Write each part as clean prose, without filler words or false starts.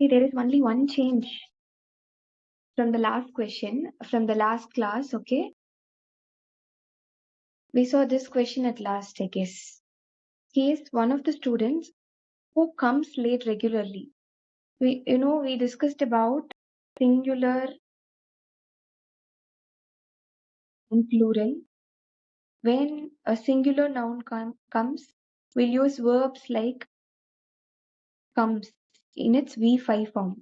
See, there is only one change from the last question, from the last class, okay? We saw this question at last, I guess. He is one of the students who comes late regularly. We discussed about singular and plural. When a singular noun comes, we'll use verbs like comes in its V5 form.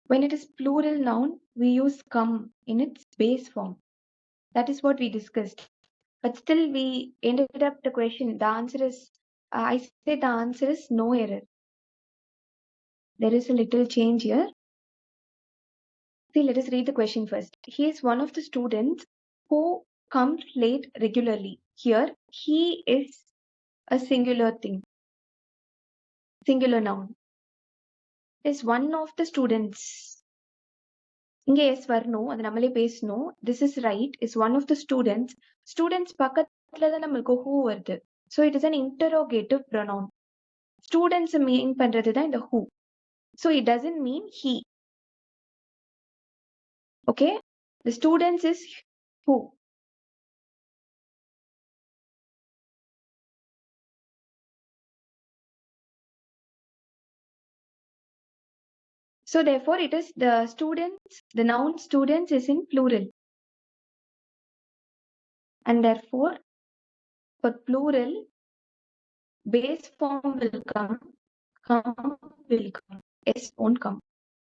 When it is plural noun, we use come in its base form. That is what we discussed. But still, we ended up the question. The answer is, I say the answer is no error. There is a little change here. See, let us read the question first. He is one of the students who comes late regularly. Here, he is a singular thing, singular noun. Is one of the students. இங்க S வரணும், அது நம்மளே பேசணும். This is right. Is one of the students. Students பக்கத்துல தான் நம்மளுக்கு who வருது. So it is an interrogative pronoun. Students mean பண்றது தான் இந்த who. So it doesn't mean he. Okay? The students is who. So therefore it is the students, the noun students is in plural. And therefore for plural, base form will come will come. S won't come.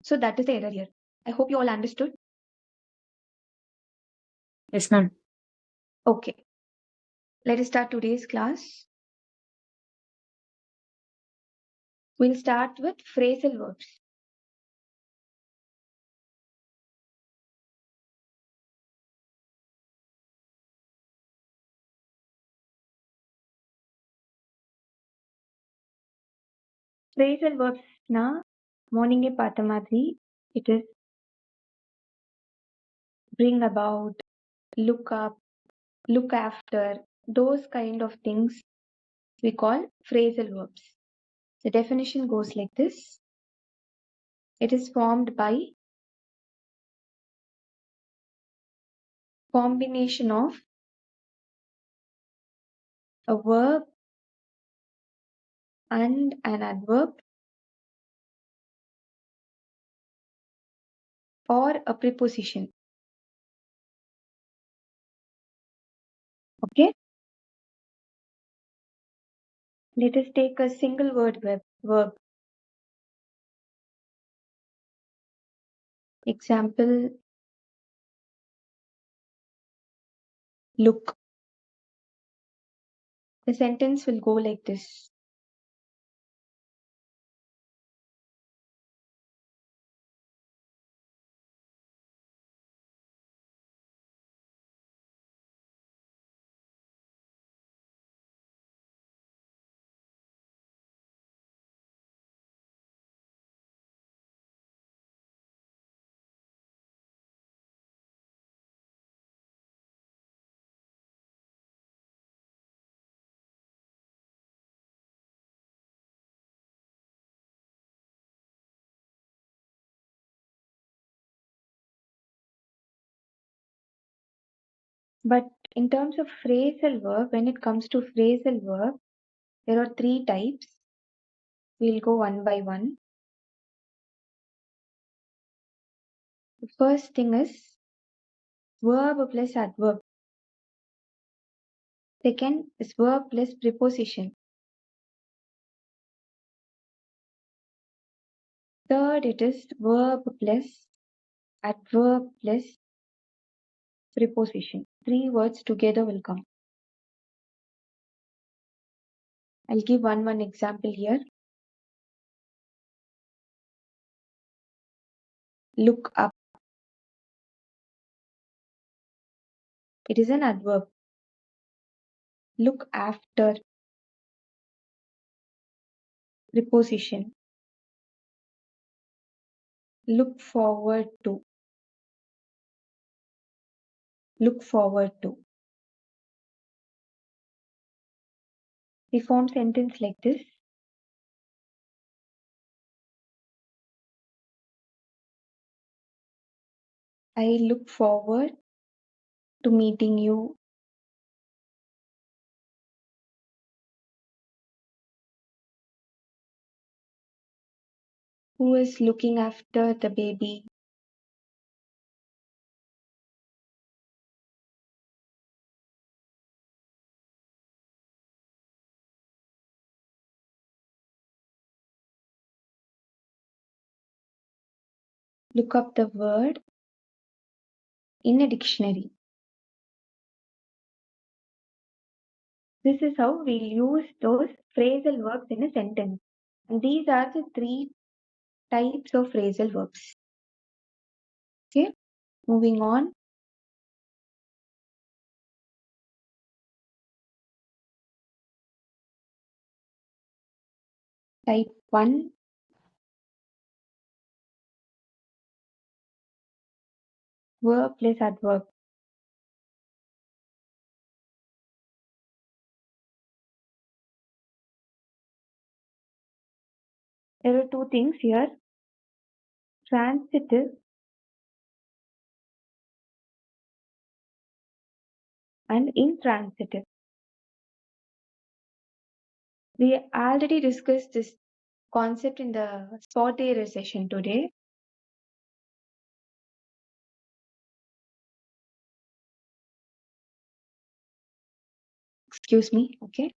So that is the error here. I hope you all understood. Yes, ma'am. Okay. Let us start today's class. We'll start with phrasal verbs. Phrasal verbs na morning e paatha madri, it is bring about, look up, look after, those kind of things we call phrasal verbs. The definition goes like this. It is formed by combination of a verb and an adverb or a preposition. Okay? Let us take a single word verb. Example, look. The sentence will go like this. But in terms of phrasal verb, when it comes to phrasal verb, there are three types. We'll go one by one. The first thing is verb plus adverb. Second is verb plus preposition. Third, it is verb plus adverb plus preposition. Three words together will come. I'll give one example here. Look up. It is an adverb. Look after. Preposition. Look forward to. Look forward to. We form sentence like this. I look forward to meeting you. Who is looking after the baby? Look up the word in a dictionary. This is how we'll use those phrasal verbs in a sentence. And these are the three types of phrasal verbs. Okay, moving on. Type 1. Verb plus adverb. There are two things here. Transitive and intransitive. We already discussed this concept in the spot area session today. Excuse me, okay.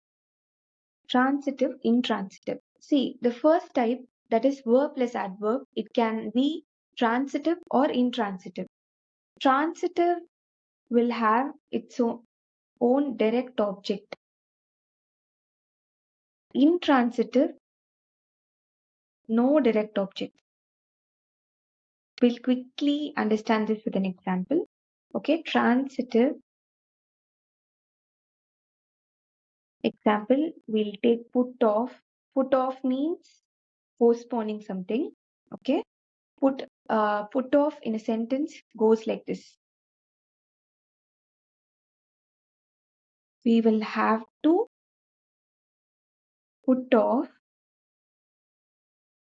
Transitive, intransitive. See, the first type, that is verb plus adverb, it can be transitive or intransitive. Transitive will have its own direct object. Intransitive, no direct object. We'll quickly understand this with an example. Okay, transitive. Example, we'll take put off. Put off means postponing something. Okay, put off in a sentence goes like this. We will have to put off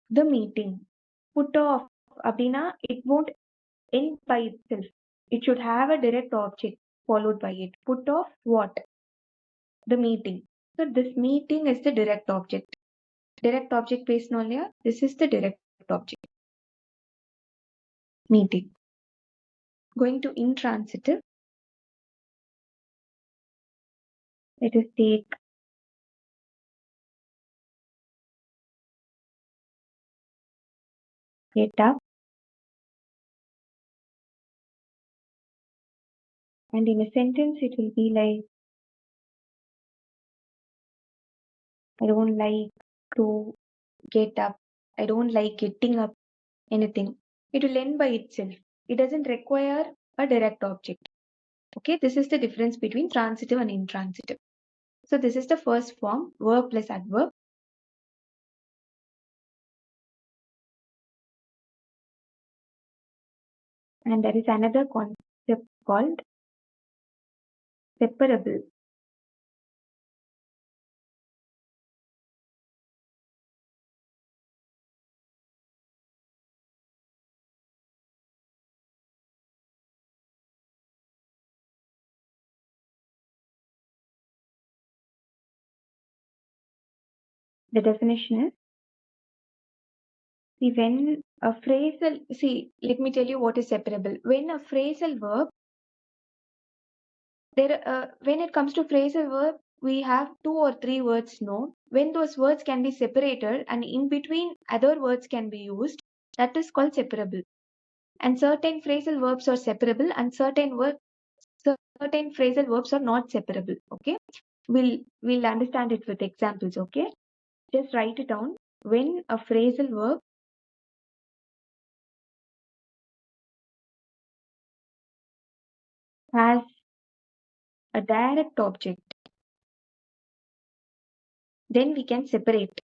the meeting. Put off abina, it won't end by itself. It should have a direct object followed by it. Put off what? The meeting. So this meeting is the direct object. Direct object based on here. This is the direct object. Meeting. Going to intransitive. Let us take get up. And in a sentence, it will be like, I don't like to get up. I don't like getting up. Anything. It will end by itself. It doesn't require a direct object. Okay, this is the difference between transitive and intransitive. So this is the first form, verb plus adverb. And there is another concept called separable. The definition is, see, when a phrasal, see, let me tell you what is separable. When a phrasal verb, when it comes to phrasal verb, we have two or three words, no? When those words can be separated and in between other words can be used, that is called separable. And certain phrasal verbs are separable and certain phrasal verbs are not separable. Okay, we'll understand it with examples. Okay, just write it down. When a phrasal verb has a direct object, then we can separate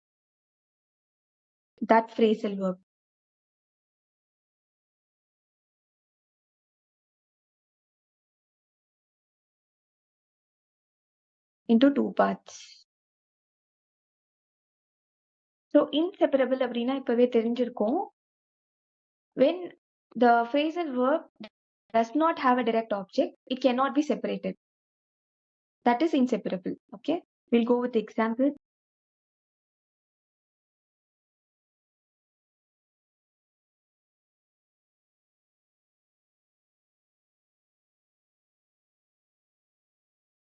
that phrasal verb into two parts. So inseparable அப்படின்னா இப்பவே தெரிஞ்சிருக்கும். When the phrasal verb does not have a direct object, it cannot be separated. That is inseparable. Okay, we'll go with the example.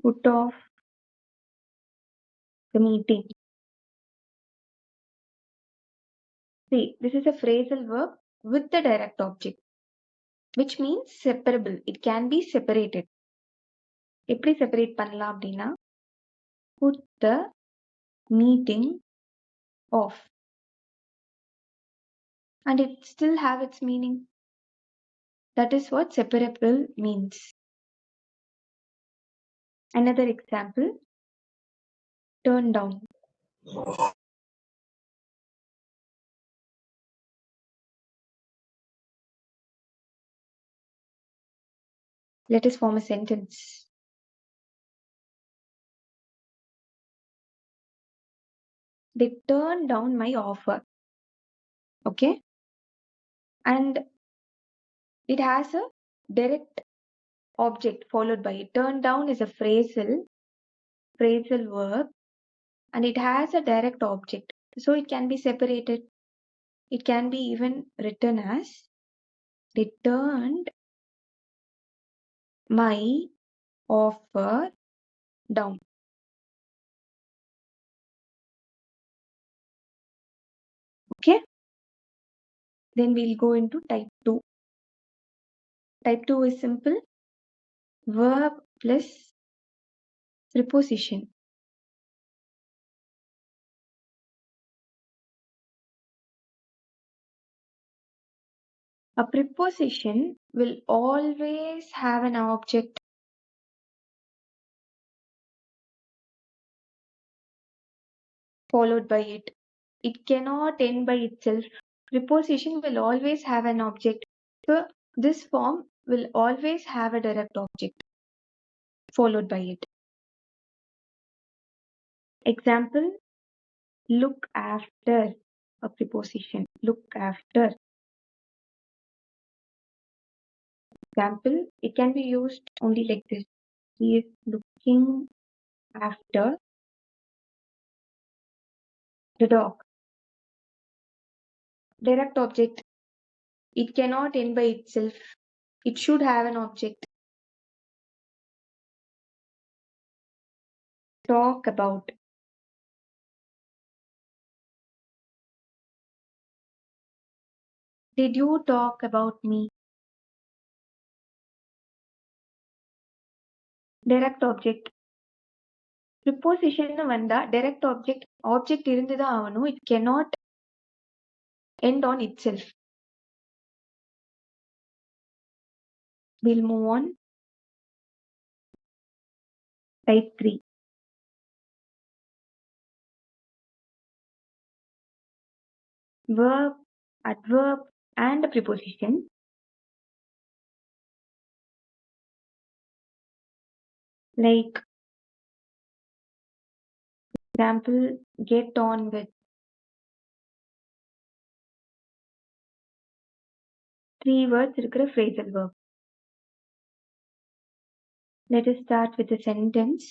Put off the meeting. See, this is a phrasal verb with the direct object, which means separable. It can be separated. எப்படி separate பண்ணலாம் அப்படின்னா, put the meeting off. And it still have its meaning. That is what separable means. Another example, turn down. Let us form a sentence. They turned down my offer. Okay? And it has a direct object followed by it. Turn down is a phrasal verb, and it has a direct object. So it can be separated. It can be even written as they turned my offer down. Okay? Then we'll go into type 2. Type 2 is simple. Verb plus preposition. A preposition will always have an object followed by it. It cannot end by itself. Preposition will always have an object. So this form will always have a direct object followed by it. Example, look after, a preposition. Look after. Example, it can be used only like this. He is looking after the dog. Direct object. It cannot end by itself. It should have an object. Talk about. Did you talk about me? Direct object. Preposition வந்தா direct object இருந்துதான் ஆகணும். It cannot end on itself. We'll move on. Type 3. Verb, adverb and preposition. Like example, get on with. 3 words இருக்கிற phrasal verb. Let us start with the sentence.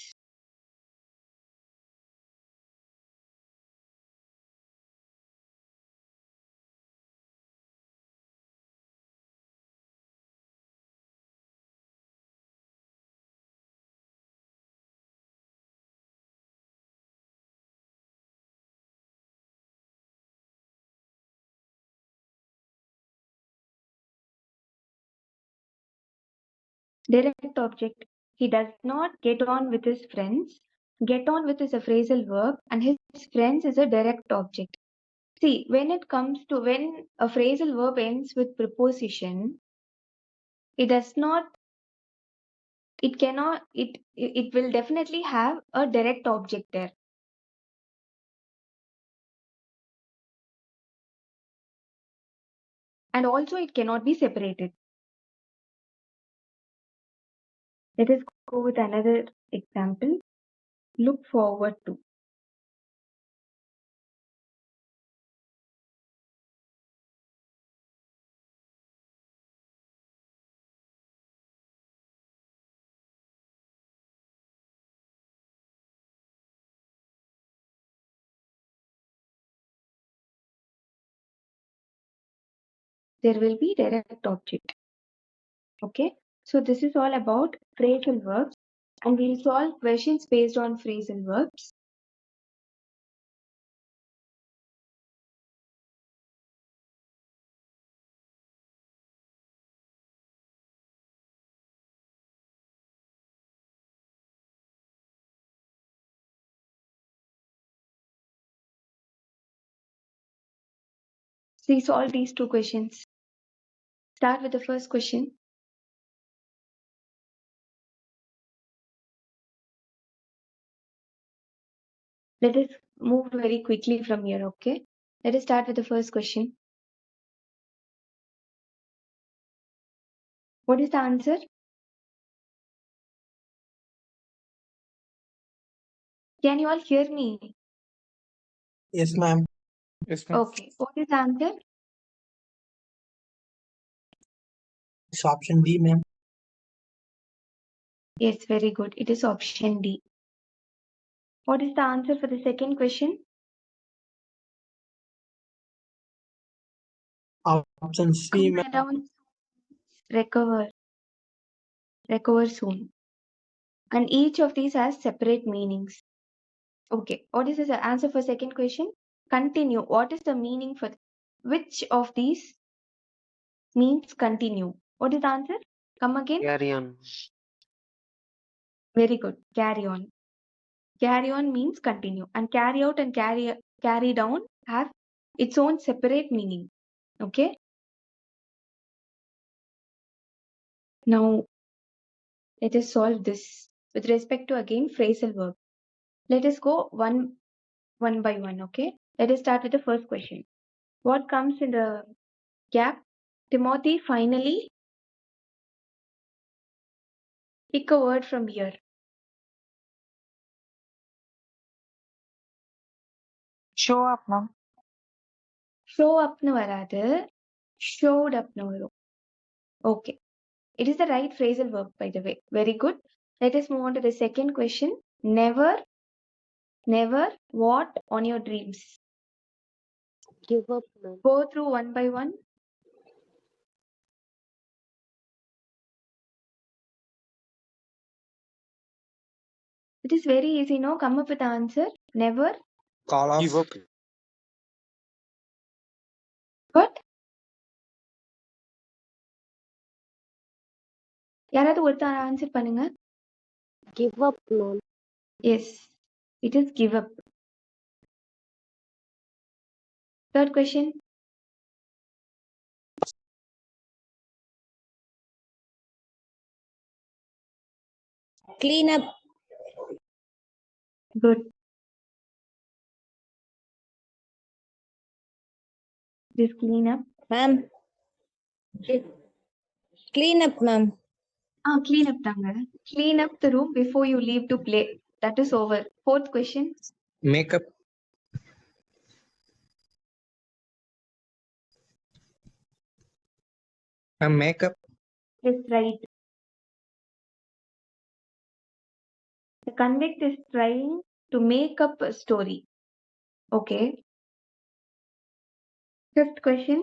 Direct object. He does not get on with his friends. Get on with is a phrasal verb and his friends is a direct object. See, when a phrasal verb ends with preposition, it does not, it cannot, it will definitely have a direct object there. And also it cannot be separated. Let us go with another example. Look forward to. there will be direct object. Okay, so this is all about phrasal verbs, and we'll solve questions based on phrasal verbs. See, solve these two questions. Start with the first question. Let us move very quickly from here, okay? Let us start with the first question. What is the answer? Can you all hear me? Yes, ma'am. Yes, ma'am. Okay, what is the answer? It's option B, ma'am. Yes, very good. It is option D. What is the answer for the second question? Option C, ma'am. Come down, recover soon. And each of these has separate meanings. Okay, what is the answer for second question? Continue. What is the meaning for which of these means continue? What is the answer? Come again. Carry on. Very good. Carry on. Carry on means continue, and carry out and carry down have its own separate meaning. Okay. Now let us solve this with respect to again phrasal verb. Let us go one by one. Okay. Let us start with the first question. What comes in the gap? Timothy finally pick a word from here. Show up, ma'am. Show upnu varadhu, showed upnu varum. Okay. It is the right phrasal verb, by the way. Very good. Let us move on to the second question. Never what on your dreams? Give up, ma'am. Go through one by one. It is very easy, no? Come up with the answer. Never. Call off. Give up. What? யாராவது ஒருத்தர் answer பண்ணுங்க. Give up, ma'am. Yes, it is give up. Third question. Clean up. Good. Just clean up. Ma'am. Clean up, ma'am. Clean up தாங்க. Clean up the room before you leave to play. That is over. Fourth question. Makeup. Makeup. Yes, right. The convict is trying to make up a story. Okay. Fifth question.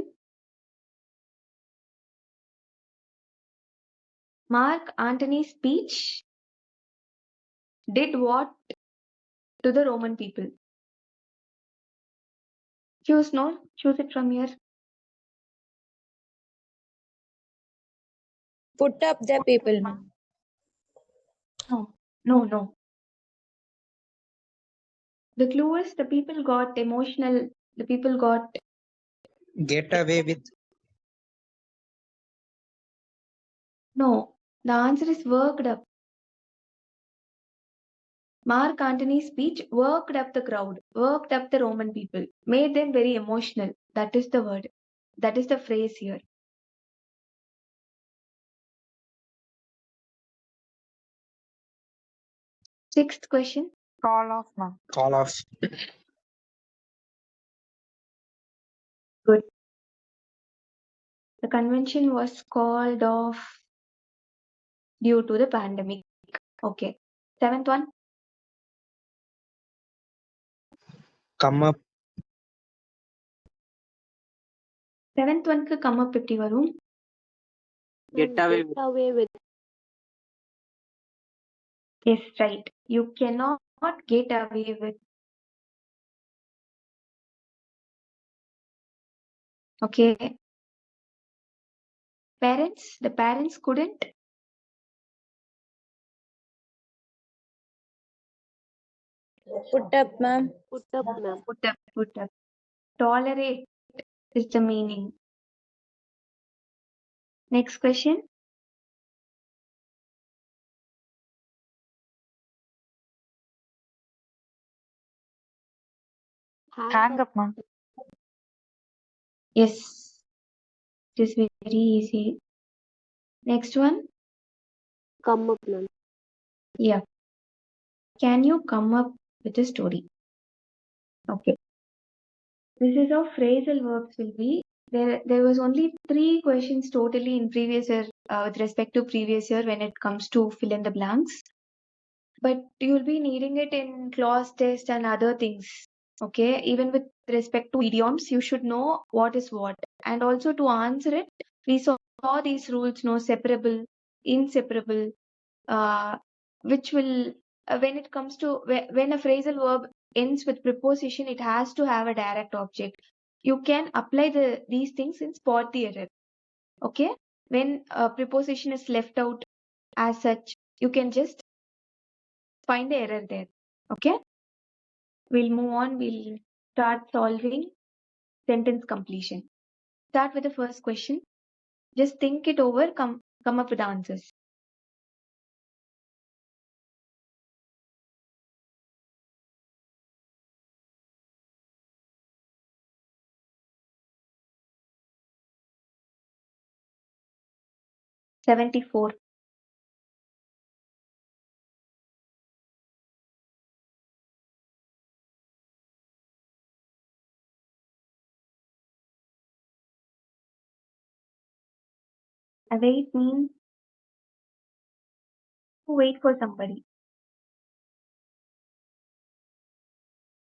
Mark Antony's speech did what to the Roman people? Choose no. Choose it from here. Put up the people, ma'am. No. The clue is the people got emotional. The people got. Get away with. No. The answer is worked up. Mark Antony's speech worked up the crowd, worked up the Roman people, made them very emotional. That is the word. That is the phrase here. Sixth question. Call off, ma'am. Call off. Good. The convention was called off due to the pandemic. Okay. Seventh one. Come up. Seventh one க்கு come up எப்படி வரும்? Get away with. Yes, right. You cannot get away with. Okay. Parents, the parents couldn't. Put up, ma'am. Put up, ma'am. Put up. Tolerate is the meaning. Next question. Hang up. ma'am. Yes, it is very easy. Next one. Come up, ma'am. Yeah. Can you come up with a story? Okay. This is how phrasal verbs will be. There was only 3 questions totally in previous year with respect to previous year when it comes to fill in the blanks. But you'll be needing it in clause test and other things. Okay, even with respect to idioms, you should know what is what. And also to answer it, we saw these rules, no separable, inseparable, which will, when it comes to, when a phrasal verb ends with preposition, it has to have a direct object. You can apply these things and spot the error. Okay, when a preposition is left out as such, you can just find the error there. Okay, we'll move on. We'll start solving sentence completion. Start with the first question. Just think it over, come up with the answers. $74. Await means to wait for somebody.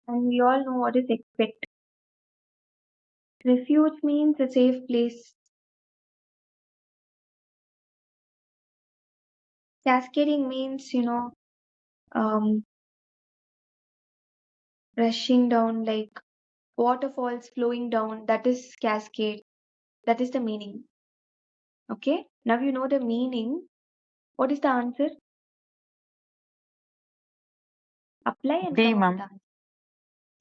And we all know what is expect. Refuge means a safe place. Cascading means, rushing down like waterfalls flowing down. That is cascade. That is the meaning. Okay. Now you know the meaning. What is the answer? Apply and D, come up with ma'am.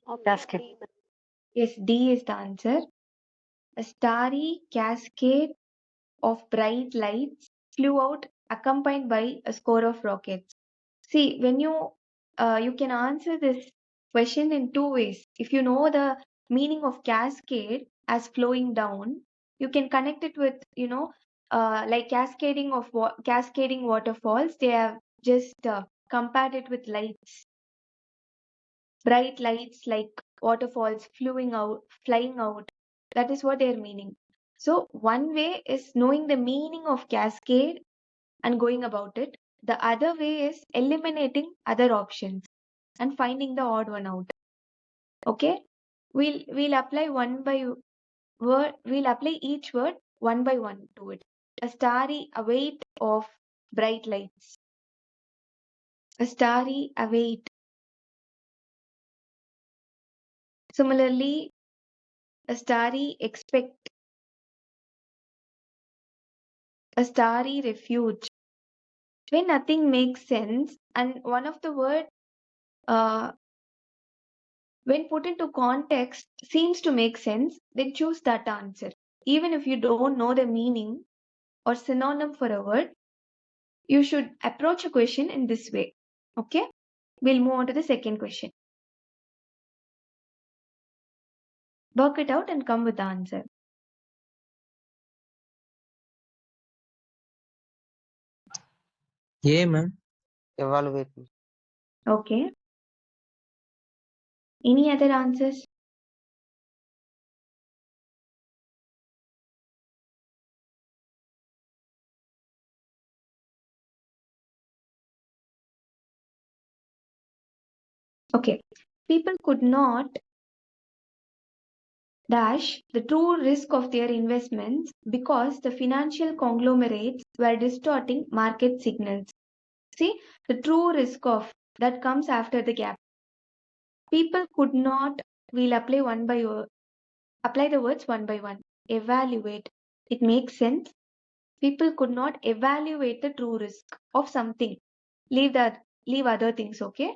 the answer. Cascade. Yes, D is the answer. A starry cascade of bright lights flew out, accompanied by a score of rockets. See, when you can answer this question in 2 ways. If you know the meaning of cascade as flowing down, you can connect it with, like cascading waterfalls. They have just compared it with lights, bright lights like waterfalls flying out. That is what their meaning. So one way is knowing the meaning of cascade and going about it. The other way is eliminating other options and finding the odd one out. Okay, we'll apply one by word. We'll apply each word one by one to it. A starry await of bright lights. A starry await. Similarly, a starry expect. A starry refuge. When nothing makes sense and one of the word uh, when put into context seems to make sense, then choose that answer. Even if you don't know the meaning or synonym for a word, you should approach a question in this way. Okay, we'll move on to the second question. Work it out and come with the answer. A, ma'am. Evaluate. Okay, any other answers? Okay, people could not dash the true risk of their investments because the financial conglomerates were distorting market signals. See, the true risk of that comes after the gap. People could not, we'll apply apply the words one by one. Evaluate. It makes sense. People could not evaluate the true risk of something. Leave other things, okay?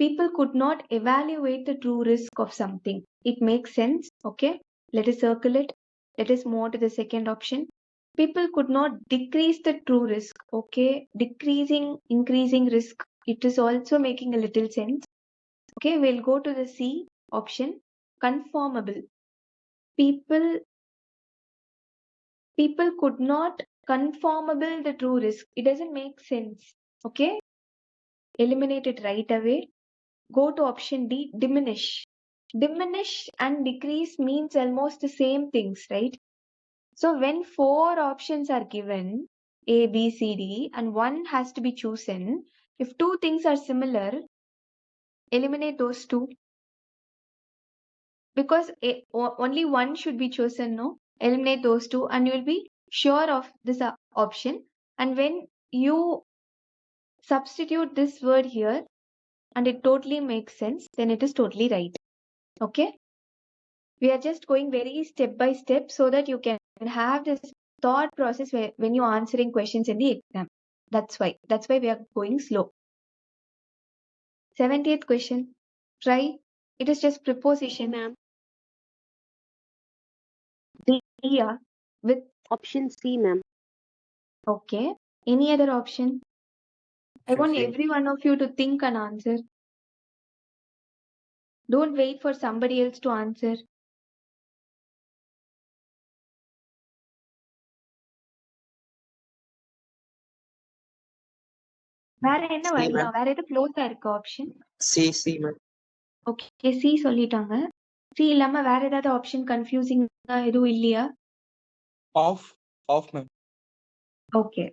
People could not evaluate the true risk of something. It makes sense, okay? Let us circle it. Let us move on to the second option. People could not decrease the true risk, okay? Decreasing, increasing risk. It is also making a little sense. Okay, we'll go to the C option, conformable. People could not conformable the true risk. It doesn't make sense. Okay, eliminate it right away. Go to option D, diminish. Diminish and decrease means almost the same things, right? So when 4 options are given, A, B, C, D, and one has to be chosen, if 2 things are similar, eliminate those 2. Because only one should be chosen, no? Eliminate those 2 and you will be sure of this option. And when you substitute this word here and it totally makes sense, then it is totally right. Okay? We are just going very step by step so that you can have this thought process when you're answering questions in the exam. That's why we are going slow. 70th question. Try. It is just preposition. Ma'am. Yeah. With Option C, ma'am. okay. Any other option? I want C. every one of you to think an answer. Don't wait for somebody else to answer. வேற என்ன C, வரலாம்? ma'am. வேற எது க்ளோஸா இருக்கு option? C, ma'am. Okay, C சொல்லிட்டாங்க. C இல்லாம வேற ஏதாவது ஆப்ஷன் கன்ஃபியூசிங்கா எதுவும் இல்லையா? Off, ma'am. Okay.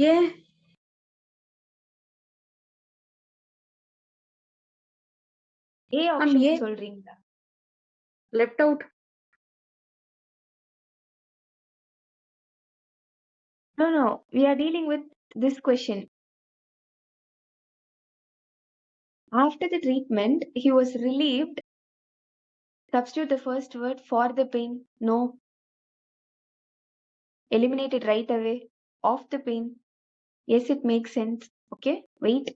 A A option சொல்றீங்களா? left out. No, we are dealing with this question. After the treatment, he was relieved. Substitute the first word for the pain. No. Eliminate it right away. Of the pain. Yes, it makes sense. Okay, wait.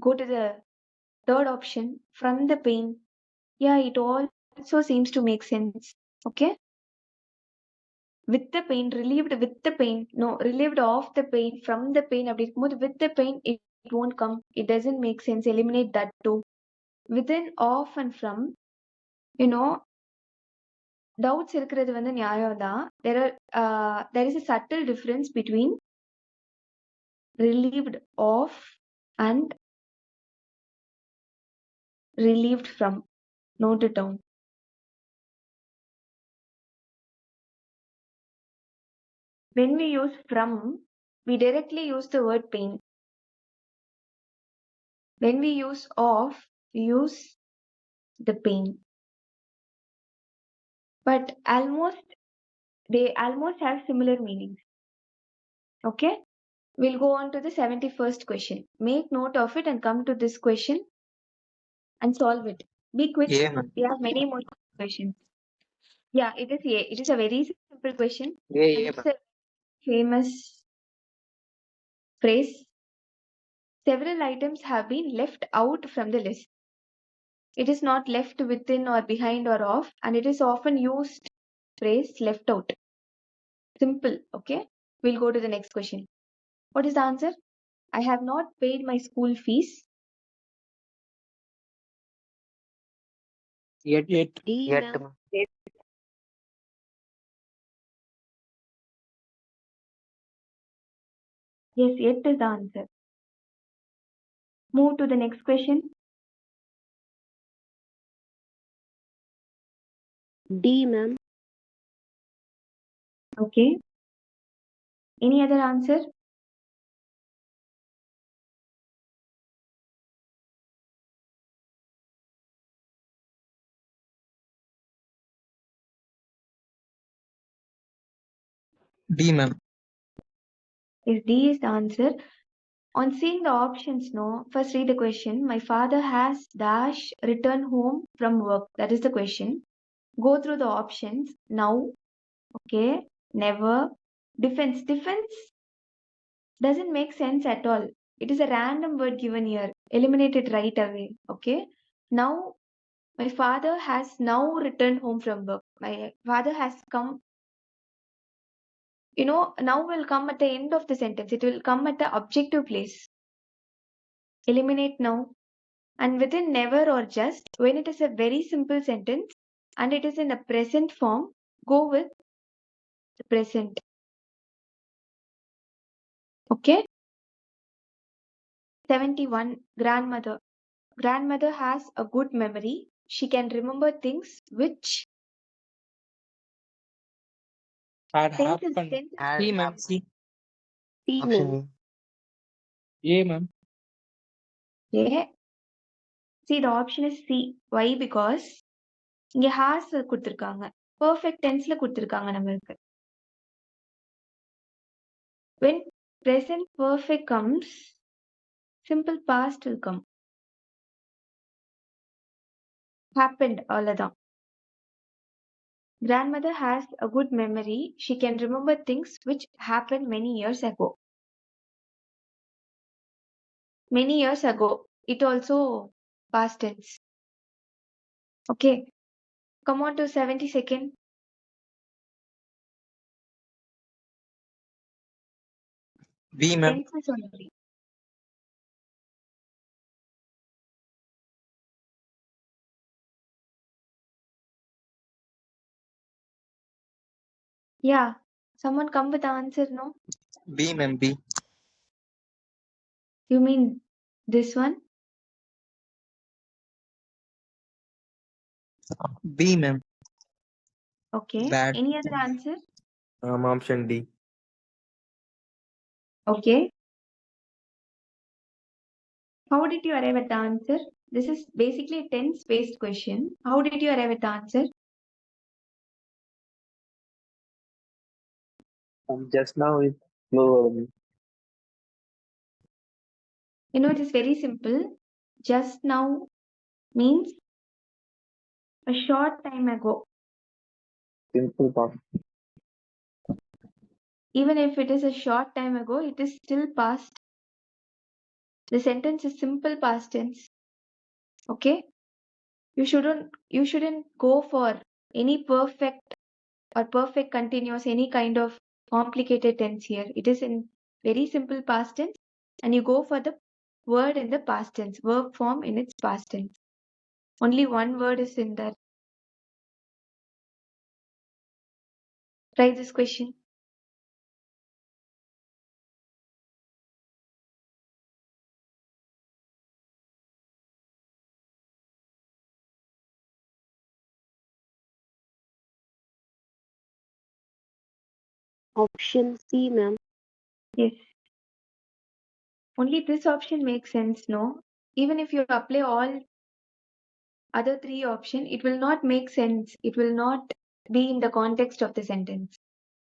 Go to the third option. From the pain. Yeah, it also seems to make sense. Okay. With the pain, relieved with the pain. No, relieved of the pain, from the pain. With the pain, it won't come. It doesn't make sense. Eliminate that too. Within, of, and from. Doubts இருக்கிறது வந்து நியாயம் தான். There is a subtle difference between relieved of and relieved from. Note it down. When we use from, we directly use the word pain. When we use of, we use the pain. But they almost have similar meanings. Okay? We'll go on to the 71st question. Make note of it and come to this question and solve it. Be quick. Yeah, ma'am. We have many more questions. Yeah, it is A. It is a very simple question. Yeah, And yeah, it's a famous phrase. Several items have been left out from the list. It is not left within or behind or off, and it is often used phrase left out. Simple, okay? We'll go to the next question. What is the answer? I have not paid my school fees. Yet. D, Yet, ma'am. ma'am. Yes, yet is the answer. Move to the next question. D, ma'am. Okay. Any other answer? D, ma'am. Yes, D is the answer. On seeing the options, no, first read the question. My father has dash returned home from work. That is the question. Go through the options. Now, okay, never. Defense. Defense doesn't make sense at all. It is a random word given here. Eliminate it right away. Okay. Now, my father has now returned home from work. My father has come. Now will come at the end of the sentence. It will come at the objective place. Eliminate now. And within never or just, when it is a very simple sentence and it is in a present form, go with the present. Okay. 71. Grandmother. Grandmother has a good memory. She can remember things which Had tense is happened. tense. C, ma'am. C. C, Option ma'am. A, ma'am. Yeah. See, the option is C. Why? Because இங்க has கொடுத்திருக்காங்க. Perfect tenseல கொடுத்திருக்காங்க நம்மளுக்கு. When present perfect comes, simple past will come. Happened அவ்வளவுதான். Grandmother has a good memory. She can remember things which happened many years ago. Many years ago. It also past tense. Okay. Come on to 72nd. B, ma'am. Tenses only. Yeah. Someone come with the answer, no? B, ma'am. B. You mean this one? B, ma'am. Okay. Bad. Any other answer? Option D. Okay. How did you arrive at the answer? This is basically a tense-based question. How did you arrive at the answer? Just now it flew. It is very simple. Just now means a short time ago. Simple past. Even if it is a short time ago, it is still past. The sentence is simple past tense. Okay? You shouldn't go for any perfect or perfect continuous, any kind of complicated tense here. It is in very simple past tense, and you go for the word in the past tense, verb form in its past tense. Only one word is in that. Try this question. Option C, ma'am. Yes. Only this option makes sense, no? Even if you apply all other three options, it will not make sense. It will not be in the context of the sentence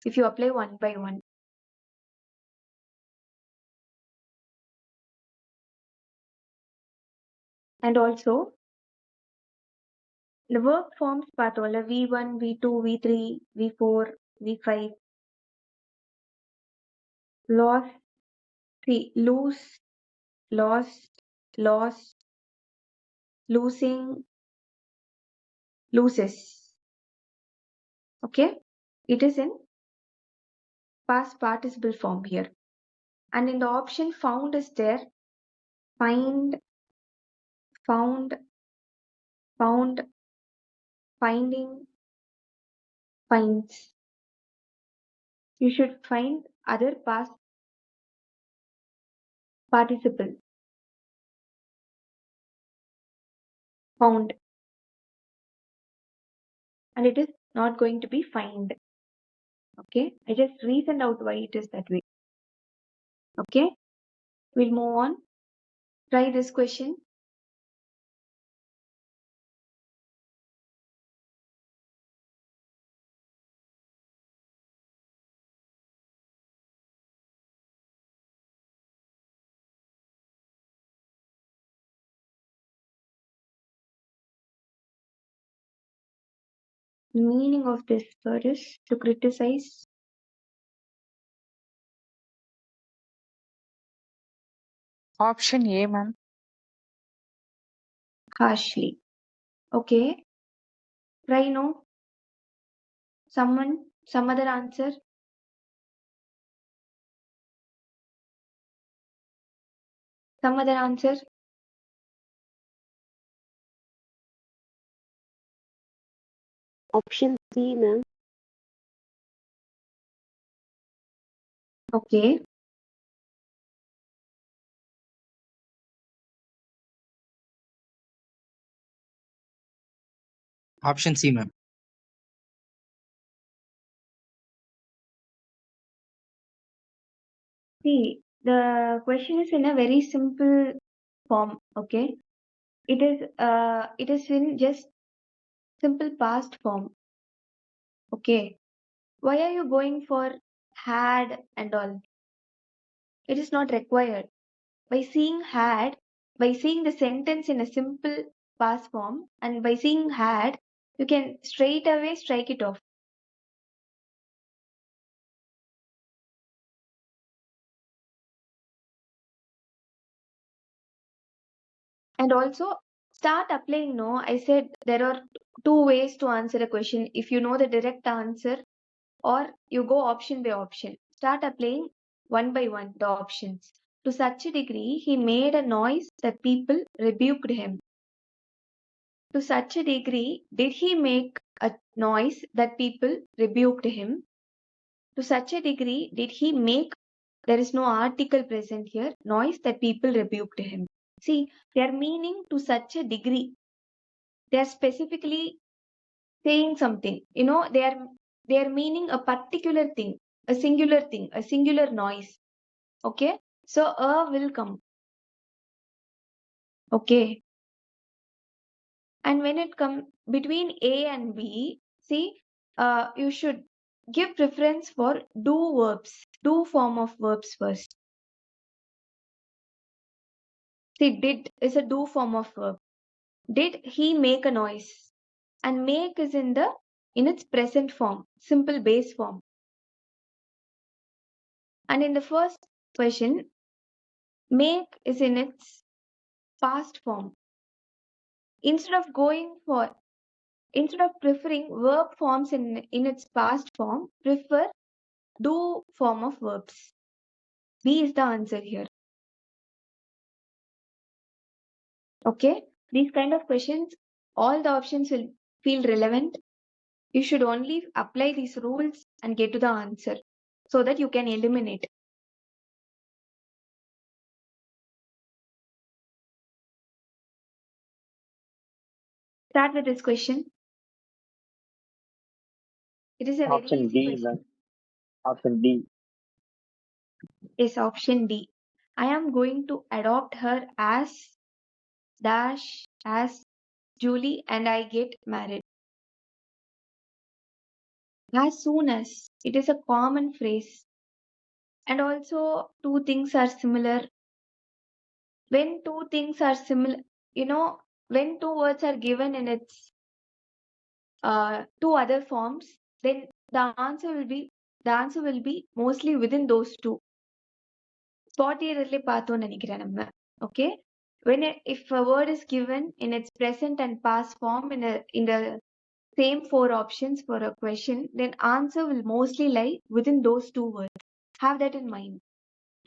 if you apply one by one. And also, the verb forms பார்த்தோம்ல V1, V2, V3, V4, V5. Lost, see, lose, lost, lost, losing, loses. Okay? It is in past participle form here. And in the option found is there. Find, found, found, finding, finds. You should find other past participle. Found. And it is not going to be find. Okay? I just reasoned out why it is that way. Okay? We'll move on. Try this question. The meaning of this word is to criticize. Option A, ma'am. Harshly. Okay. Try no. Someone, some other answer. Some other answer. Option C, ma'am. Okay. Option C, ma'am. See, the question is in a very simple form. Okay. It is in just simple past form. Okay. Why are you going for had and all? It is not required. By seeing had, by seeing the sentence in a simple past form, and by seeing had, you can straight away strike it off. And also start applying. No, I said there are two ways to answer a question. If you know the direct answer, or you go option by option. Start applying one by one the options. To such a degree, he made a noise that people rebuked him. To such a degree, did he make a noise that people rebuked him? To such a degree, did he make, there is no article present here, noise that people rebuked him. See, they are meaning to such a degree. They are specifically saying something. You know, they are meaning a particular thing, a singular noise. Okay, so a will come. Okay, and when it comes between A and B, see, you should give preference for do verbs, do form of verbs first. See, did is a do form of verb. Did he make a noise? And make is in its present form, simple base form. And in the first question, make is in its past form. Instead of preferring verb forms in its past form, prefer do form of verbs. B is the answer here. Okay, these kind of questions, all the options will feel relevant. You should only apply these rules and get to the answer so that you can eliminate. Start with this question. It is a very Option easy D, question. ma'am. Option D. Is option D. I am going to adopt her as dash as Julie and I get married. As soon as, it is a common phrase. And also two things are similar. When two things are similar, you know, when two words are given in its two other forms, then the answer will be mostly within those two. Spot yearly பாத்தோம்னு நினைக்கிறேன் நம்ம. Okay, if a word is given in its present and past form in the same four options for a question, then answer will mostly lie within those two words. Have that in mind.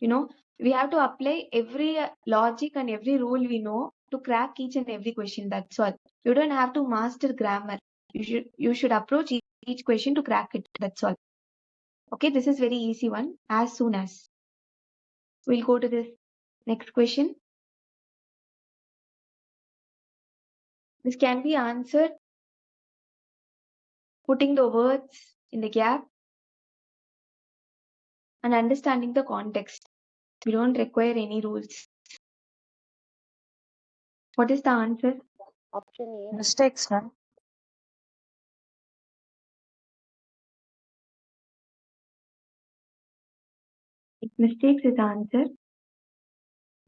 You know, we have to apply every logic and every rule we know to crack each and every question. That's all. You don't have to master grammar. You should approach each question to crack it. That's all. Okay, this is very easy one. As soon as. We'll go to this next question. This can be answered putting the words in the gap and understanding the context. We don't require any rules. What is the answer? Option A. Mistakes, ma'am. If mistakes is the answer.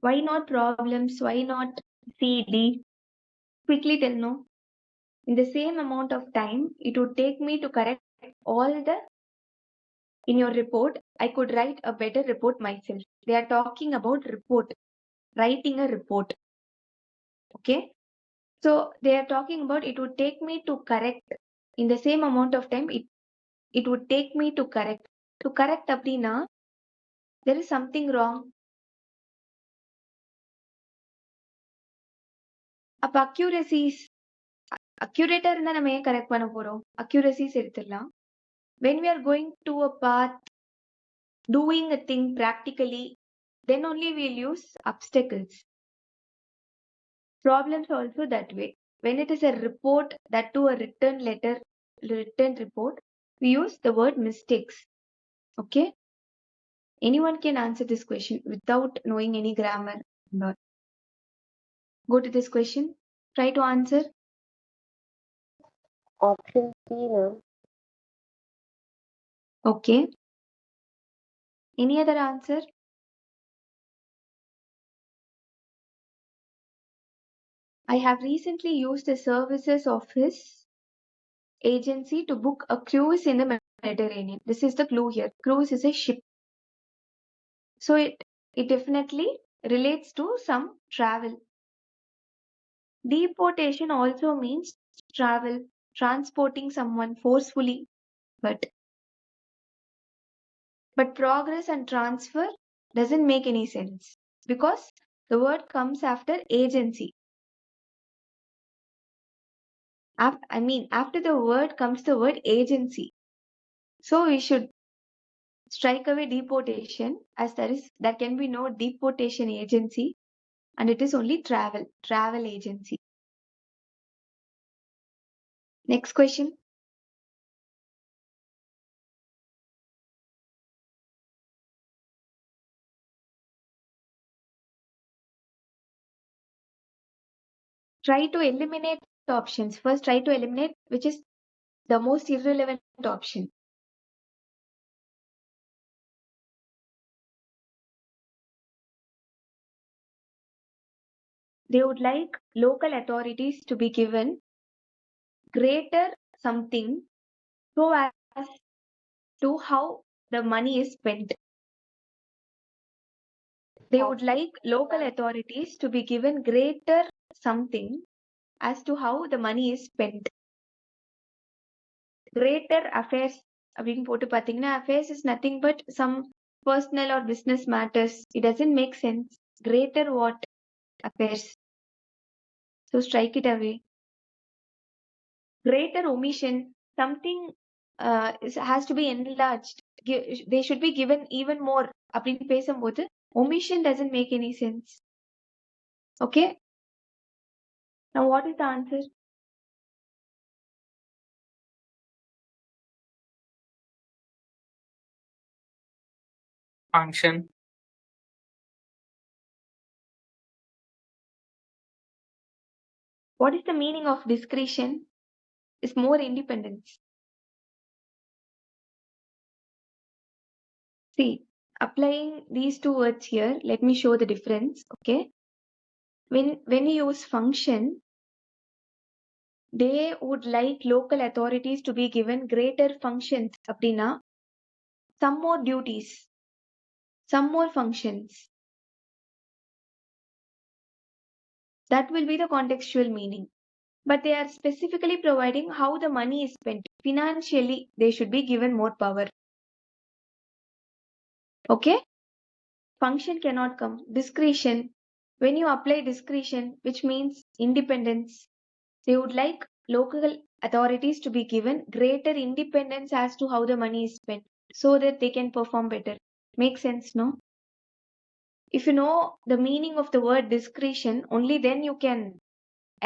Why not problems? Why not C, D? Quickly tell no. in the same amount of time it would take me to correct all the in your report, I could write a better report myself. They are talking about report, writing a report. Okay. So they are talking about it would take me to correct in the same amount of time it would take me to correct. To correct அப்படின்னா there is something wrong. அப்ப accuracies accurate இருந்தா நம்ம ஏன் correct பண்ண போறோம்? Accuracies எடுத்துடலாம். When we are going to a path, doing a thing practically, then only we'll use obstacles. Problems also that way. When it is a report, that to a written letter, written report, we use the word mistakes. Okay? Anyone can answer this question without knowing any grammar. Go to this question. Try to answer. Option C, ma'am. Okay. Any other answer? I have recently used the services of his agency to book a cruise in the Mediterranean. This is the clue here. Cruise is a ship. So it definitely relates to some travel. Deportation also means travel, transporting someone forcefully. But progress and transfer doesn't make any sense because the word comes after agency. After the word comes the word agency. So we should strike away deportation as there can be no deportation agency and it is only travel agency. Next question. Try to eliminate the options. First try to eliminate which is the most irrelevant option. They would like local authorities to be given greater something so as to how the money is spent. They would like local authorities to be given greater something as to how the money is spent. Greater affairs அப்படின்னு போட்டு பாத்தீங்கன்னா affairs is nothing but some personal or business matters. It doesn't make sense. Greater what? Affairs. So strike it away. Greater omission. Something has to be enlarged. They should be given even more. அப்படின்னு பேசும்போது omission doesn't make any sense. Okay? Now what is the answer? Function. What is the meaning of discretion? Is more independence. See, applying these two words here, let me show the difference. Okay. When you use function, they would like local authorities to be given greater functions. Apdina, some more duties, some more functions. That will be the contextual meaning. But they are specifically providing how the money is spent. Financially, they should be given more power. Okay? Function cannot come. Discretion. When you apply discretion, which means independence, they would like local authorities to be given greater independence as to how the money is spent so that they can perform better. Make sense, no? If you know the meaning of the word discretion, only then you can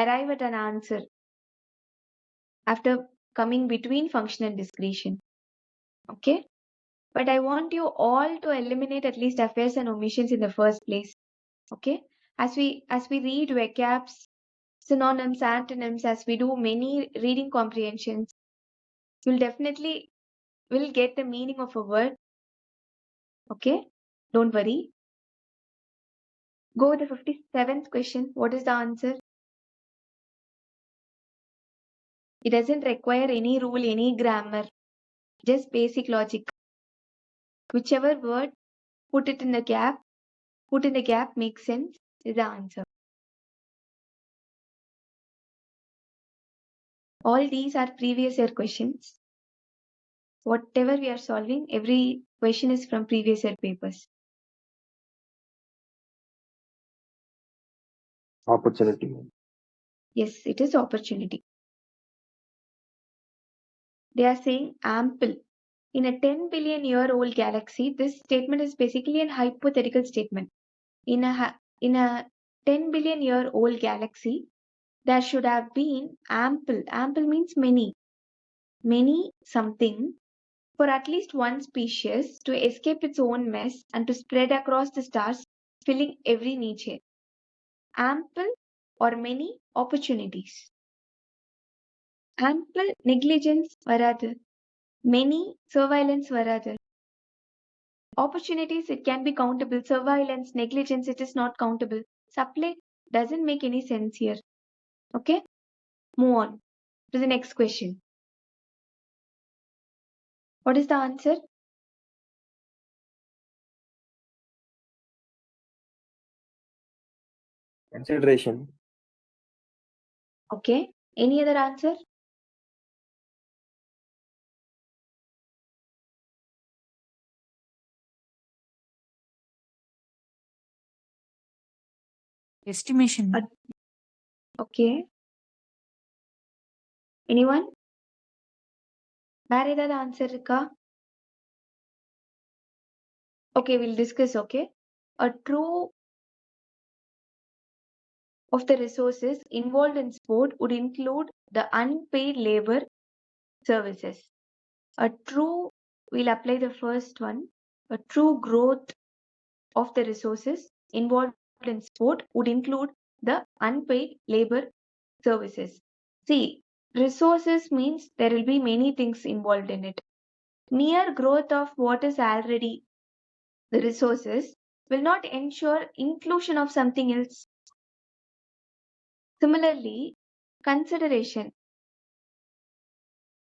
arrive at an answer after coming between function and discretion. Okay? But I want you all to eliminate at least affairs and omissions in the first place. Okay? As we read vocabs, synonyms, antonyms, as we do many reading comprehensions, you'll definitely will get the meaning of a word. Okay? Don't worry. Go with the 57th question. What is the answer? It doesn't require any rule, any grammar, just basic logic. Whichever word, put in the gap makes sense is the answer. All these are previous year questions. Whatever we are solving, every question is from previous year papers. Opportunity. Yes, it is opportunity. They are saying ample. In a 10 billion year old galaxy, this statement is basically a hypothetical statement. In a 10 billion year old galaxy, there should have been ample. Ample means many something for at least one species to escape its own mess and to spread across the stars, filling every niche. Ample or many opportunities. Ample negligence varadhu. Many surveillance varadhu. Opportunities, it can be countable. Surveillance, negligence, it is not countable. Supply doesn't make any sense here. Okay? Move on to the next question. What is the answer? Consideration. Okay. Any other answer? Estimation. Okay. Anyone? வேற ஏதாவது answer இருக்கா? Okay, we'll discuss, okay? A true of the resources involved in sport would include the unpaid labor services. A true, we'll apply the first one. A true growth of the resources involved in sport would include the unpaid labor services. See, resources means there will be many things involved in it. Mere growth of what is already the resources will not ensure inclusion of something else. Similarly, consideration.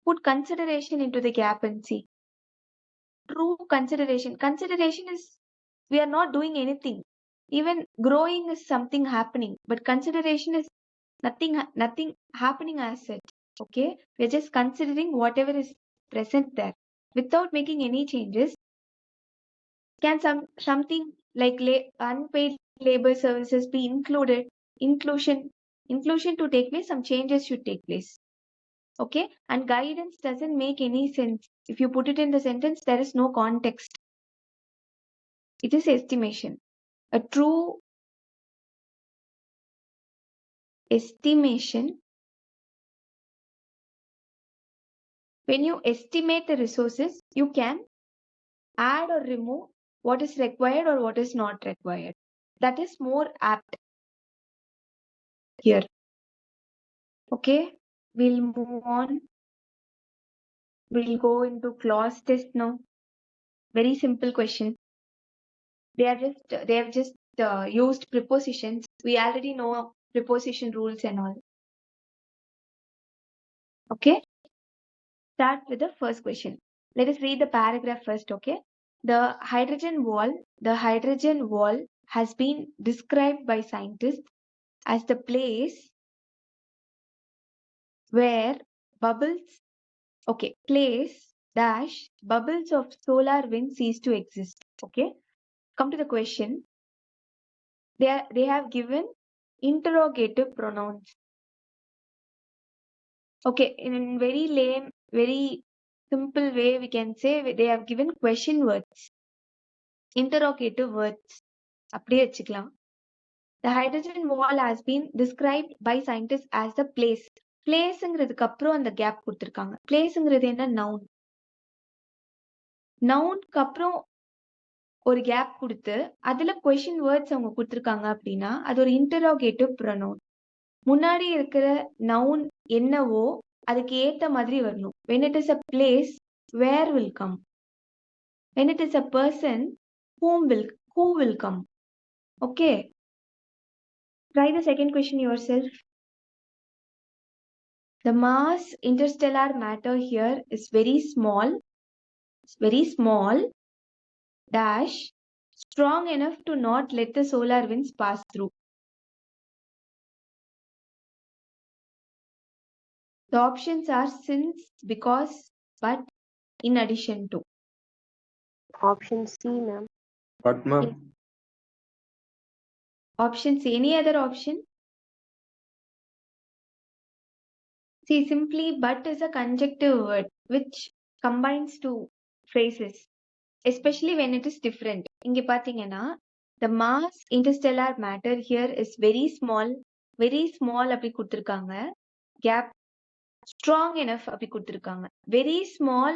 Put consideration into the gap and see. True consideration. Consideration is we are not doing anything. Even growing is something happening, but consideration is nothing happening as such. Okay, we're just considering whatever is present there without making any changes. Can something like unpaid labor services be included? Inclusion to take place, some changes should take place. Okay, and guidance doesn't make any sense. If you put it in the sentence, there is no context. It is estimation. A true estimation, when you estimate the resources, you can add or remove what is required or what is not required. That is more apt here. Okay, we'll move on. We'll go into clause test now. Very simple question. They have just used prepositions. We already know preposition rules and all. Okay, start with the first question. Let us read the paragraph first. Okay, the hydrogen wall has been described by scientists as the place where bubbles of solar wind cease to exist. Okay, come to the question. They have given interrogative pronouns. Okay, in very lame, very simple way, we can say they have given question words, interrogative words. அப்படியே வச்சுக்கலாம். The hydrogen wall has been described by scientists as the place. பிளேஸ்ங்கிறதுக்கு அப்புறம் அந்த gap கொடுத்துருக்காங்க. பிளேஸ்ங்கிறது என்ன? Noun. நவுனுக்கு அப்புறம் ஒரு gap கொடுத்து அதுல கொஸ்டின் வேர்ட்ஸ் அவங்க கொடுத்துருக்காங்க அப்படின்னா அது ஒரு இன்டரோகேட்டிவ் ப்ரொனவுன். முன்னாடி இருக்கிற நவுன் என்னவோ அதுக்கு ஏத்த மாதிரி வரணும். when it is a place, where will come. when it is a person, who will come. Okay, try the second question yourself. The mass interstellar matter here is very small, dash, strong enough to not let the solar winds pass through. The options are since, because, but, in addition to. Option C, ma'am. But ma'am, Option C. Any other option? See, simply but is a conjunctive word which combines two phrases, especially when it is different. இங்க பாத்தீங்கன்னா, the mass interstellar matter here is very small அப்படி கொடுத்திருக்காங்க. Gap strong enough அப்படி கொடுத்திருக்காங்க. Very small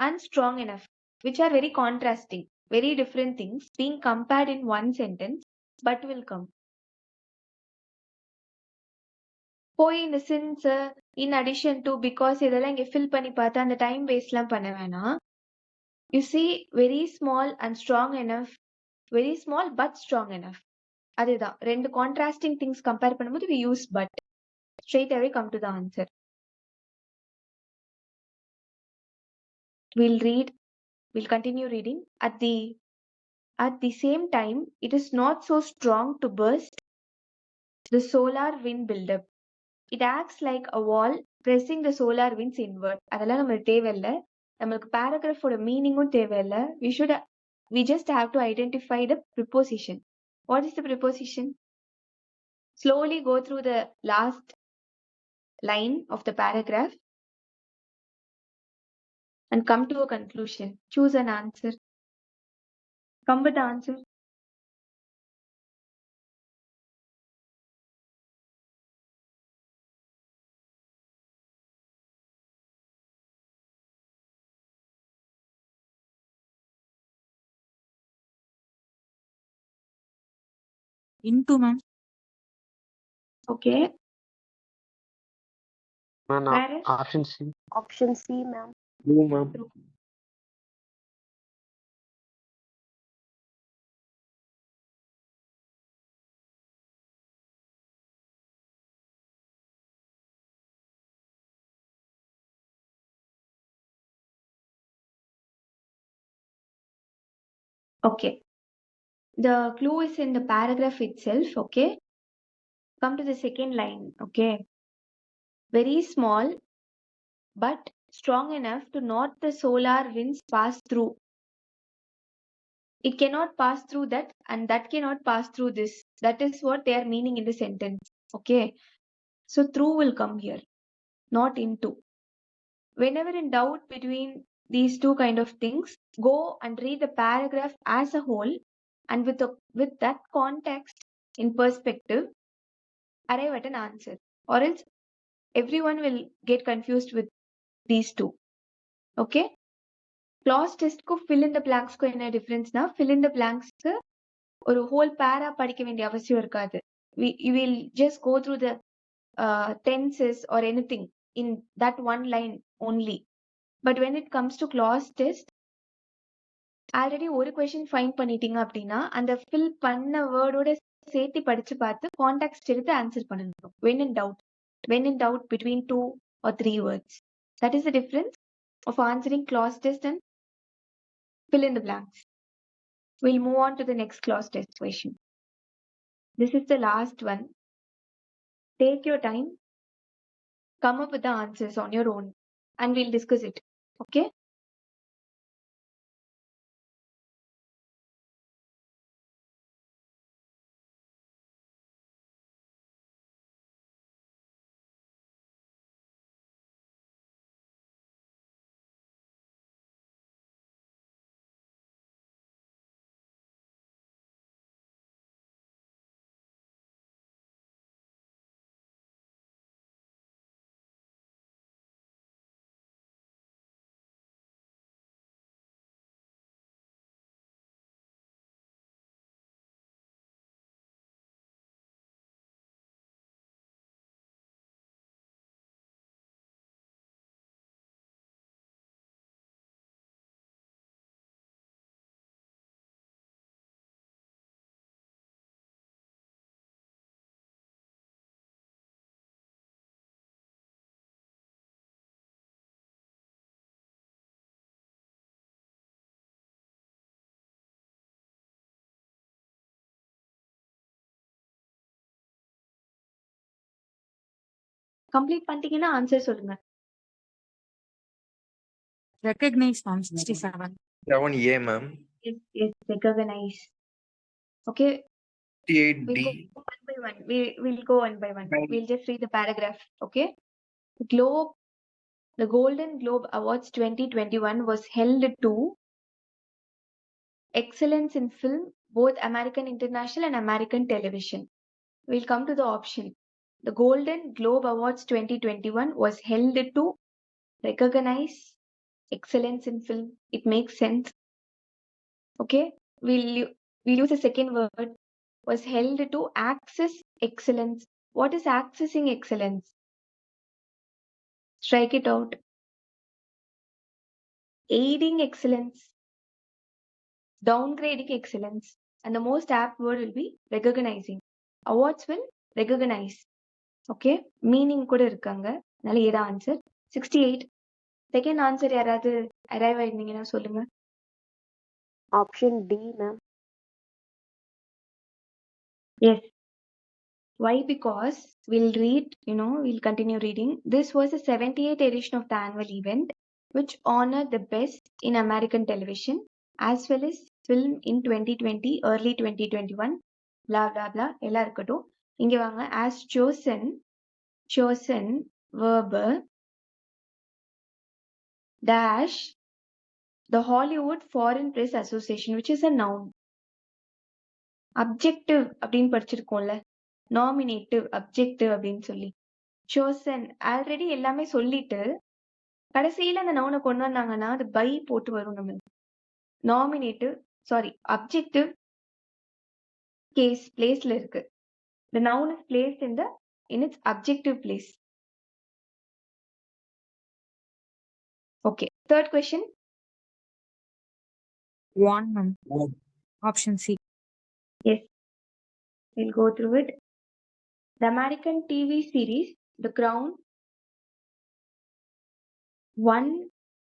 and strong enough, which are very contrasting, very different things being compared in one sentence, but will come. போய் இந்த since, in addition to, because இதெல்லாம் இங்க fill பண்ணி பார்த்தா அந்த time waste எல்லாம் பண்ண வேணாம். You see, very small and strong enough, very small but strong enough. அதுதான் ரெண்டு contrasting things compare பண்ணும்போது we use but. Straight away come to the answer. We'll continue reading. At the same time, it is not so strong to burst the solar wind buildup. It acts like a wall pressing the solar winds inward. அதெல்லாம் நமக்கு தேவையில்லை. நமக்கு paragraph-ஓட meaning-உம் தேவையில்லை. We just have to identify the preposition. What is the preposition? Slowly go through the last line of the paragraph and come to a conclusion. Choose an answer. Come with the answer. Into, ma'am. Okay. Ma'am, Where is? option C. Option C, ma'am. blue ma'am. Okay. The clue is in the paragraph itself. Okay. Come to the second line. Okay. Very small but strong enough to not the solar winds pass through. It cannot pass through that, and that cannot pass through this. That is what they are meaning in the sentence. Okay. So through will come here, not into. Whenever in doubt between these two kind of things, go and read the paragraph as a whole, and with that context in perspective, arrive at an answer. Or else everyone will get confused with these two. Okay. Clause test को fill in the blanks को என்ன difference ना, fill in the blanks ஒரு whole para படிக்க வேண்டிய அவசியம் இருக்காது. You will just go through the tenses or anything in that one line only. But when it comes to clause test, already ஒரு question fine பண்ணிட்டீங்க அப்படின்னா அந்த ஃபில் பண்ண வேர்டோட சேர்த்து படிச்சு பார்த்து கான்டாக்ட் எடுத்து ஆன்சர் பண்ணணும். when in doubt between 2 or 3 words. That is the difference of answering clause test and fill in the blanks. We'll move on to the next clause test question. This is the last one. Take your time, come up with the answers on your own, and we'll discuss it. Okay. Complete பண்ணிட்டீங்கன்னா answer சொல்லுங்க. Recognize, ma'am. 67. 7A, ma'am. Yes, recognize. Okay, we'll 58D. go one by one. We'll go one by one. We'll just read the paragraph. Okay. The Golden Globe Awards 2021 was held to excellence in film, both American International and American television. We'll come to the option. The Golden Globe Awards 2021 was held to recognize excellence in film. It makes sense. Okay. We'll use a second word. Was held to access excellence. What is accessing excellence? Strike it out. Aiding excellence. Downgrading excellence. And the most apt word will be recognizing. Awards will recognize. Okay. Meaning கூட இருக்காங்க. அதனால ஏதா answer. 68. Second answer யாராவது arrive ஆயிருந்தீங்கன்னா சொல்லுங்க. Option D, ma'am. Yes. Why? Because we'll read, we'll continue reading. This was the 78th edition of the annual event, which honored the best in American television as well as film in 2020, early 2021, blah, blah, blah. எல்லாம் இருக்கட்டும். இங்க வாங்க. As chosen verb dash the Hollywood Foreign Press Association, which is a noun. Objective அப்படின்னு படிச்சிருக்கோம்ல, nominative objective அப்படின்னு சொல்லி. chosen already எல்லாமே சொல்லிட்டு கடைசியில அந்த நவுனை கொண்டு வந்தாங்கன்னா அது பை போட்டு வரும். நம்மளுக்கு நாமினேட்டிவ் அப்ஜெக்டிவ் கேஸ் பிளேஸ்ல இருக்கு. the noun is placed in its objective place. Okay, third question. 1, ma'am. Option C. Yes, we'll go through it. The American TV series The Crown won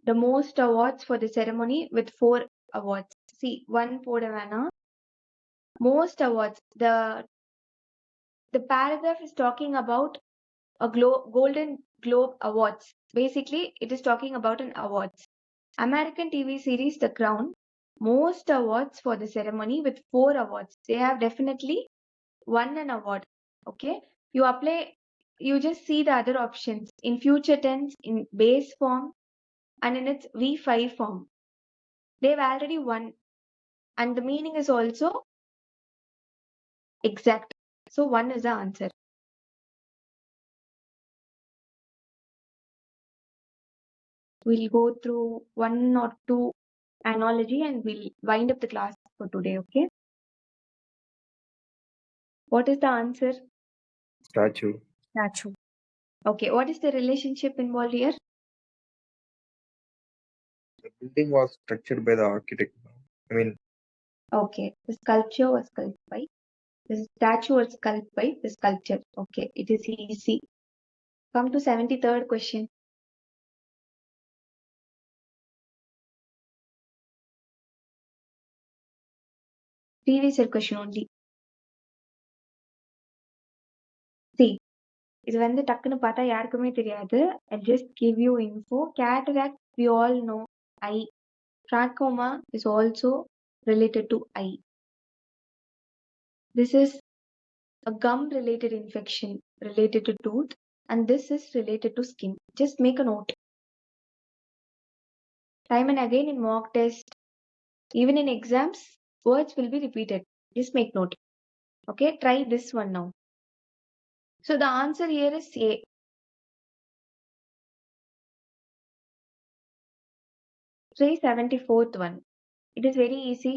the most awards for the ceremony with 4 awards. See, one போட வேணாம். Most awards. The paragraph is talking about a Golden Globe Awards. Basically, it is talking about an awards. American TV series The Crown, most awards for the ceremony with 4 awards. They have definitely won an award. Okay, you just see the other options in future tense, in base form, and in its V5 form. They've already won, and the meaning is also exact. So 1 is the answer. We'll go through 1 or 2 analogy and we'll wind up the class for today. Okay, what is the answer? Statue. Statue. Okay, what is the relationship involved here? The building was structured by the architect. I mean, Okay, the sculpture was sculpted by the statue was sculpted by the sculpture. Okay, it is easy. Come to 73rd question. Previous year question only. See, இது வந்து டக்குன்னு பார்த்தா யாருக்குமே தெரியாது. I'll just give you info. Cataract, we all know, eye. Trachoma is also related to eye. This is a gum related infection related to tooth, and this is related to skin. Just make a note. Time and again in mock test, even in exams, words will be repeated. Just make note. Okay, try this one now. So the answer here is A. Try 74th one. It is very easy.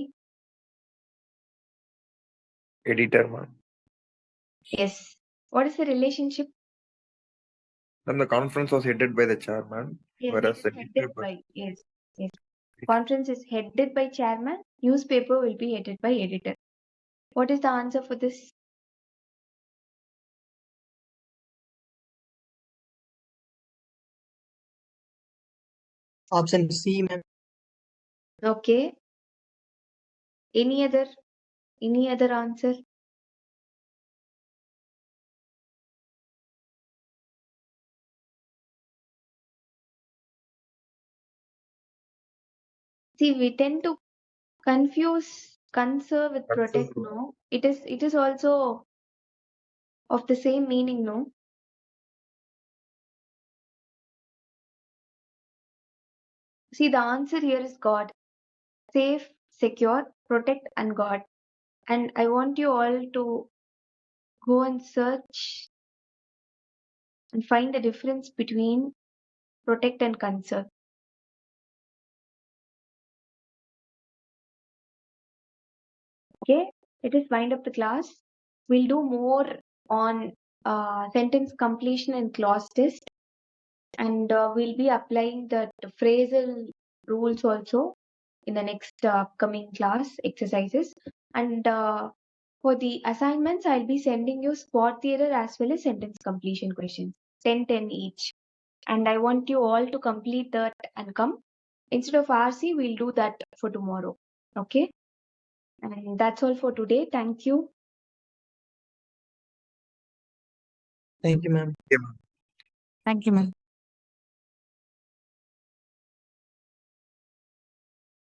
editor, ma'am. Yes. What is the relationship? Then the conference was headed by the chairman, Yes, whereas it is the headed newspaper. by. Yes. Conference is headed by chairman. Newspaper will be headed by editor. What is the answer for this? Option C, ma'am. Okay. Any other answer? See, we tend to confuse conserve with protect, Conserve. no? It is also of the same meaning, no? See, the answer here is God. Safe, secure, protect, and God. And I want you all to go and search and find the difference between protect and conserve. Okay, let us wind up the class. We'll do more on sentence completion and clause test, and we'll be applying the phrasal rules also in the next upcoming class exercises. And for the assignments, I'll be sending you spot the error as well as sentence completion questions, 10 each. And I want you all to complete that and come. Instead of RC, we'll do that for tomorrow. Okay? And that's all for today. Thank you. Thank you, ma'am. Thank you, ma'am.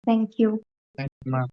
Thank you. Thank you, ma'am.